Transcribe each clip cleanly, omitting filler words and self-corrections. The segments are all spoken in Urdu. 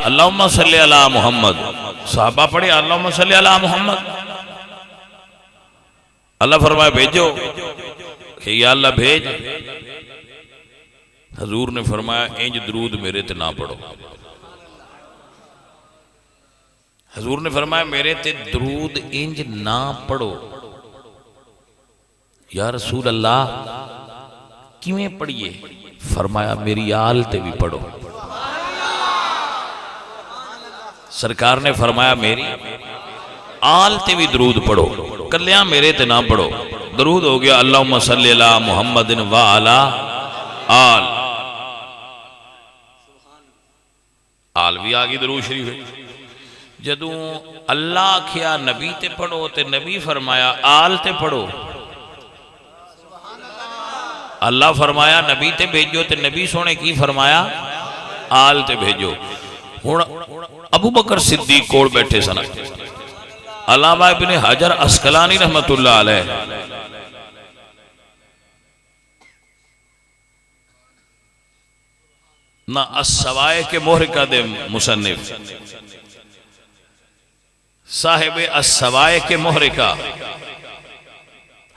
اللہم صلی علی محمد. صحابہ پڑھے اللہم صلی علی محمد. اللہ فرمایا بھیجو کہ یا اللہ بھیج. حضور نے فرمایا انج درود میرے تے نہ پڑھو. حضور نے فرمایا میرے تے درود انج نہ پڑھو. یا رسول اللہ کیویں پڑھیے؟ فرمایا میری آل تے بھی پڑھو. سرکار نے فرمایا میری آل تے بھی درود پڑھو، کلیاں میرے تے نہ پڑھو. درود ہو گیا اللہم صلی علی محمد و علی آل. آل بھی آگی درود شریف ہے. جدوں اللہ کیا نبی تے پڑھو تے نبی فرمایا آل تے پڑھو. اللہ فرمایا نبی تے بھیجو تے نبی سونے کی فرمایا آل تے بھیجو. ہن ابو بکر صدیق کول بیٹھے سن. علامہ ابن حجر عسقلانی رحمت اللہ علیہ نہ السوائق محرقہ دے مصنف صاحب السوائق محرقہ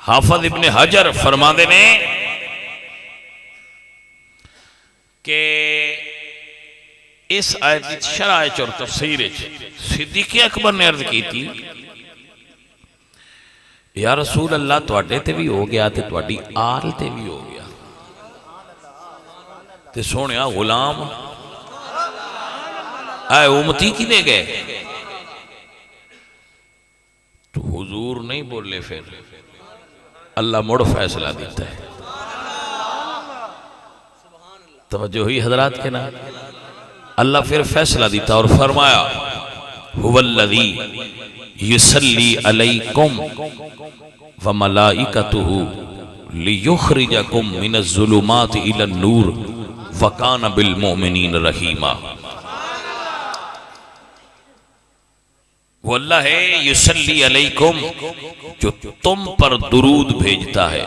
حافظ ابن حجر فرماندے نے کہ اس آیت شرائع اور تفسیر صدیق اکبر نے عرض کی تھی یا رسول اللہ تواڈے تے بھی ہو گیا تے تواڈی آل تے بھی ہو گیا تے سونیا غلام اے امتی کی دے گئے. تو حضور نہیں بولے پھر اللہ مڑ فیصلہ دیتا ہے. توجہ ہوئی حضرات کے نام. اللہ پھر فیصلہ دیتا اور فرمایا هو الذی یصلی علیکم وملائکتہ لیخرجکم من الظلمات الی النور وکان بالمؤمنین رحیما. وہ اللہ ہے یصلی علیکم جو تم پر درود بھیجتا ہے.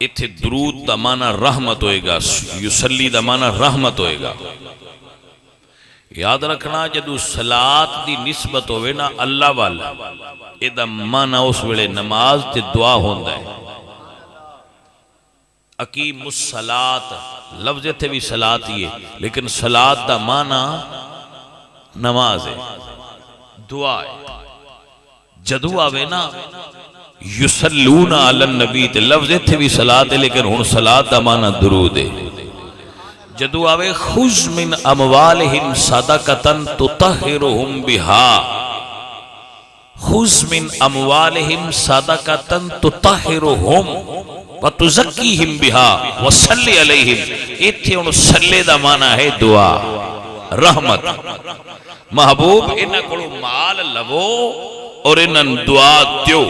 اتھے درود دا معنی رحمت ہوئے گا. یصلی دا معنی رحمت ہوئے گا. یاد رکھنا جدو صلاة دی نسبت ہوئے نا اللہ والا اے دا معنی اس ویلے نماز تے دعا ہوندہ ہے. اقیم الصلاة لفظ تے بھی صلاة ہی ہے لیکن صلاة دا معنی نماز ہے دعا ہے. جدو آوے نا یسلون علی النبی تے لفظ تے بھی صلاة ہے لیکن ہن صلاة دا معنی درود ہے. جدو آوے خذ من اموالہم صدقتن تطہرہم بہا خذ من اموالہم صدقتن تطہرہم وتزکیہم بہا وصلی علیہم. ایتھے ان صلی دا معنی ہے دعا رحمت. محبوب انہاں کولوں مال لو اور انہاں دعا دیو.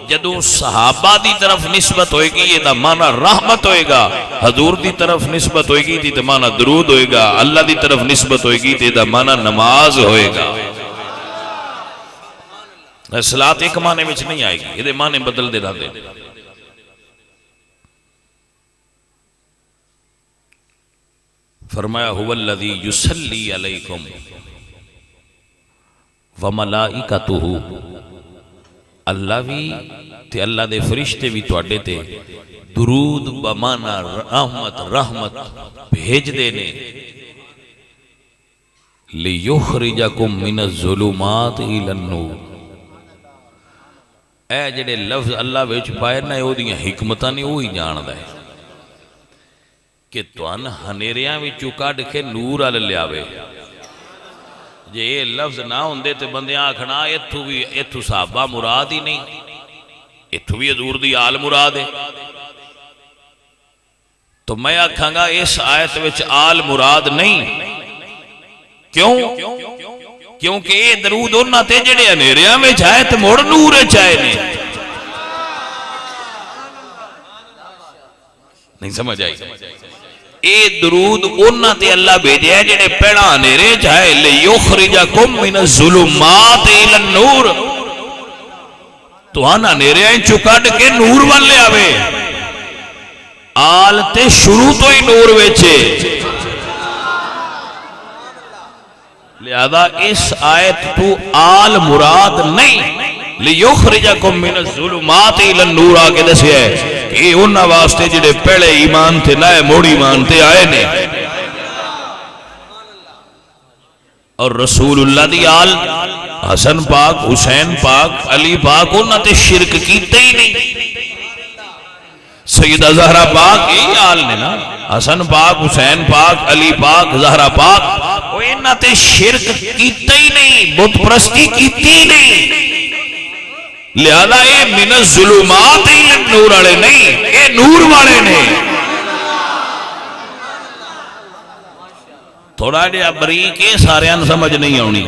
جدو صحابہ دی طرف نسبت ہوئے گی یہ دا معنی رحمت ہوئے گا. حضور دی طرف نسبت ہوئے گی یہ دا معنی درود ہوئے گا. اللہ دی طرف نسبت ہوئے گی یہ دا معنی نماز ہوئے گا. صلاة ایک معنی وچ نہیں آئے گی یہ معنی بدل دے رہا دے. فرمایا هو الذی یصلی علیکم وملائکتہ. اللہ بھی تے اللہ دے فرشتے بھی تواڈے تے درود بمانا رحمت بھیج دینے لیخرجکم من الظلمات الی النور. اے جڑے لفظ اللہ وچ پائے نہ او دیاں حکمتاں نے وہی جاندا ہے کہ تواں ہنیریاں وچوں کڈ کے نور ال لیاوے. جے یہ لفظ نہ ہوندے تے بندیاں آکھنا ایتھو صحابہ مراد ہی نہیں ایتھو بھی حضور دی آل مراد ہے. تو میں آکھاں گا اس آیت وچ آل مراد نہیں. کیوں؟ کیونکہ یہ درود انہاں تے جڑے ہنیریاں وچ آئے تے مڑ نور وچ آئے نے. نہیں سمجھ آئی؟ اے درود انہاں تے اللہ بھیجے ہیں جنہیں پیڑا نیرے جائے لیخرجکم من الظلمات الی النور. تو آنا نیرے ہیں چکڑ کے نور والے آوے. آل تے شروع تو ہی نور ویچے. لہذا اس آیت تو آل مراد نہیں لیخرجکم من الظلمات الی النور آگے دسیا ہے کہ یہ انہاں واسطے جڑے پہلے ایمان تھے نئے موڑ ایمان تھے آئے نے، اور رسول اللہ دی آل حسن پاک حسین پاک علی پاک انہاں تے شرک کیتے ہی نہیں، سیدہ زہرا پاک یہی آل نے نا، حسن پاک حسین پاک علی پاک زہرا پاک، وہ انہاں تے شرک کیتے ہی نہیں، بت پرستی کیتی ہی نہیں، لہذا یہ من الظلمات الی النور والے نہیں، یہ نور والے نے۔ تھوڑا جہا بریک سارے سمجھ نہیں آنی۔